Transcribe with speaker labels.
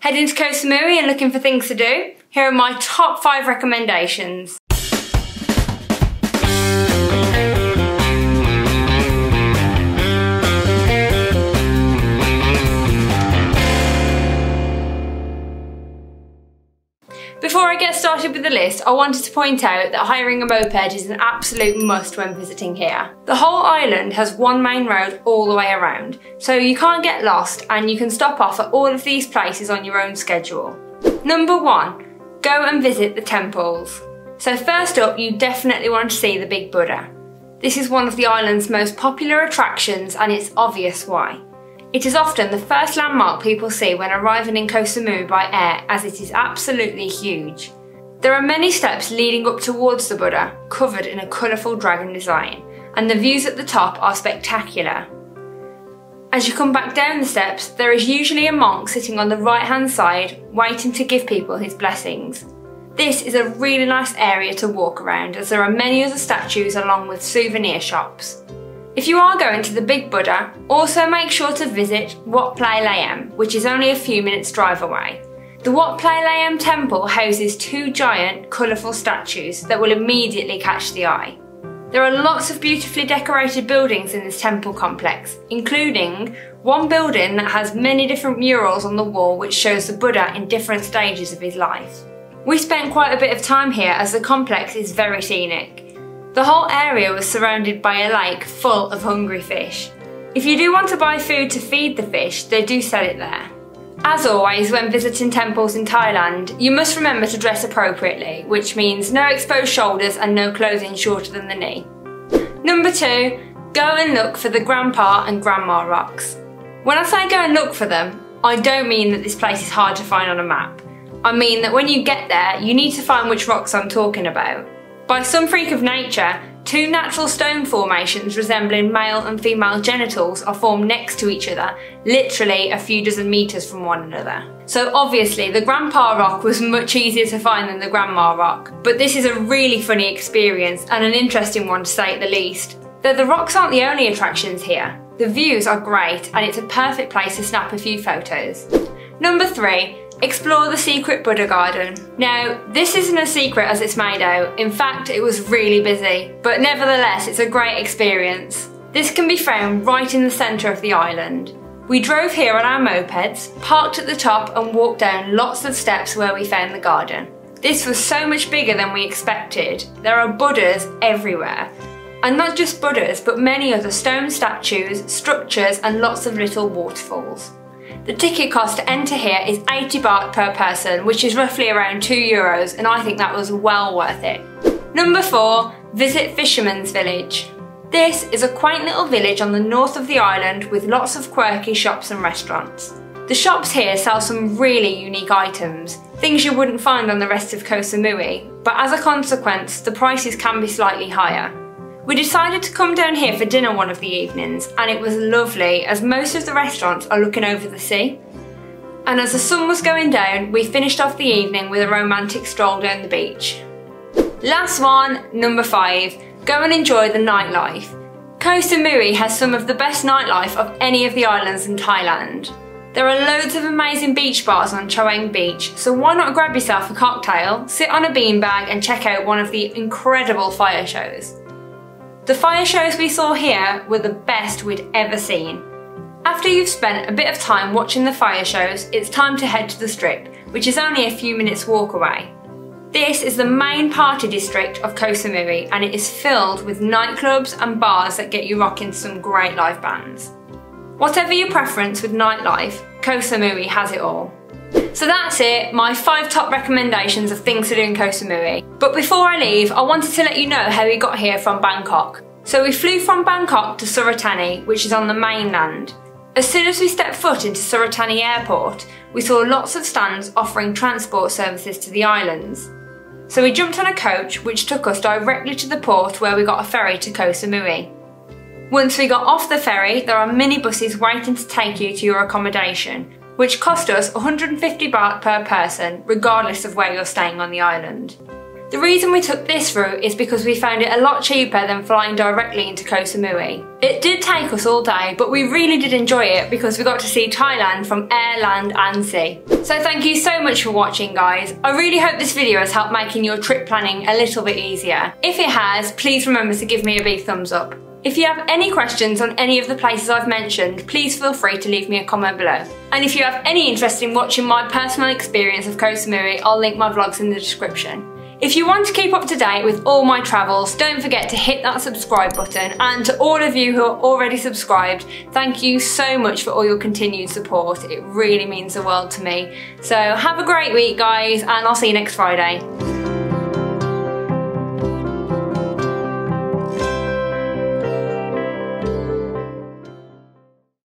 Speaker 1: Heading to Koh Samui and looking for things to do? Here are my top 5 recommendations. Before I get started with the list, I wanted to point out that hiring a moped is an absolute must when visiting here. The whole island has one main road all the way around, so you can't get lost and you can stop off at all of these places on your own schedule. Number 1, go and visit the temples. So first up, you definitely want to see the Big Buddha. This is one of the island's most popular attractions and it's obvious why. It is often the first landmark people see when arriving in Koh Samui by air, as it is absolutely huge. There are many steps leading up towards the Buddha, covered in a colourful dragon design, and the views at the top are spectacular. As you come back down the steps, there is usually a monk sitting on the right hand side, waiting to give people his blessings. This is a really nice area to walk around, as there are many other statues along with souvenir shops. If you are going to the Big Buddha, also make ssure to visit Wat Plai Layam, which is only a few minutes drive away. The Wat Plai Layam temple houses 2 giant, colourful statues that will immediately catch the eye. There are lots of beautifully decorated buildings in this temple complex, including one building that has many different murals on the wall which shows the Buddha in different stages of his life. We spent quite a bit of time here as the complex is very scenic. The whole area was surrounded by a lake full of hungry fish. If you do want to buy food to feed the fish, they do sell it there. As always, when visiting temples in Thailand, you must remember to dress appropriately, which means no exposed shoulders and no clothing shorter than the knee. Number 2, go and look for the Grandpa and Grandma rocks. When I say go and look for them, I don't mean that this place is hard to find on a map. I mean that when you get there, you need to find which rocks I'm talking about. By some freak of nature, 2 natural stone formations resembling male and female genitals are formed next to each other, literally a few dozen metres from one another. So obviously the Grandpa rock was much easier to find than the Grandma rock, but this is a really funny experience and an interesting one to say at the least. Though the rocks aren't the only attractions here. The views are great and it's a perfect place to snap a few photos. Number 3. Explore the secret Buddha garden. Now, this isn't a secret as it's made out. In fact, it was really busy, but nevertheless, it's a great experience. This can be found right in the centre of the island. We drove here on our mopeds, parked at the top and walked down lots of steps where we found the garden. This was so much bigger than we expected. There are Buddhas everywhere. And not just Buddhas, but many other stone statues, structures and lots of little waterfalls. The ticket cost to enter here is 80 baht per person, which is roughly around €2, and I think that was well worth it. Number 4, visit Fishermans village. This is a quaint little village on the north of the island with lots of quirky shops and restaurants. The shops here sell some really unique items, things you wouldn't find on the rest of Koh Samui, but as a consequence, the prices can be slightly higher. We decided to come down here for dinner one of the evenings and it was lovely as most of the restaurants are looking over the sea. And as the sun was going down, we finished off the evening with a romantic stroll down the beach. Last one, number 5, go and enjoy the nightlife. Koh Samui has some of the best nightlife of any of the islands in Thailand. There are loads of amazing beach bars on Choang Beach, so why not grab yourself a cocktail, sit on a beanbag and check out one of the incredible fire shows. The fire shows we saw here were the best we'd ever seen. After you've spent a bit of time watching the fire shows, it's time to head to the strip, which is only a few minutes walk away. This is the main party district of Koh Samui and it is filled with nightclubs and bars that get you rocking some great live bands. Whatever your preference with nightlife, Koh Samui has it all. So that's it, my 5 top recommendations of things to do in Koh Samui. But before I leave, I wanted to let you know how we got here from Bangkok. So we flew from Bangkok to Suratani, which is on the mainland. As soon as we stepped foot into Suratani airport, we saw lots of stands offering transport services to the islands. So we jumped on a coach which took us directly to the port where we got a ferry to Koh Samui. Once we got off the ferry, there are minibuses waiting to take you to your accommodation, which cost us 150 baht per person, regardless of where you're staying on the island. The reason we took this route is because we found it a lot cheaper than flying directly into Koh Samui. It did take us all day, but we really did enjoy it because we got to see Thailand from air, land and sea. So thank you so much for watching, guys. I really hope this video has helped making your trip planning a little bit easier. If it has, please remember to give me a big thumbs up. If you have any questions on any of the places I've mentioned, please feel free to leave me a comment below. And if you have any interest in watching my personal experience of Koh Samui, I'll link my vlogs in the description. If you want to keep up to date with all my travels, don't forget to hit that subscribe button, and to all of you who are already subscribed, thank you so much for all your continued support. It really means the world to me. So have a great week, guys, and I'll see you next Friday.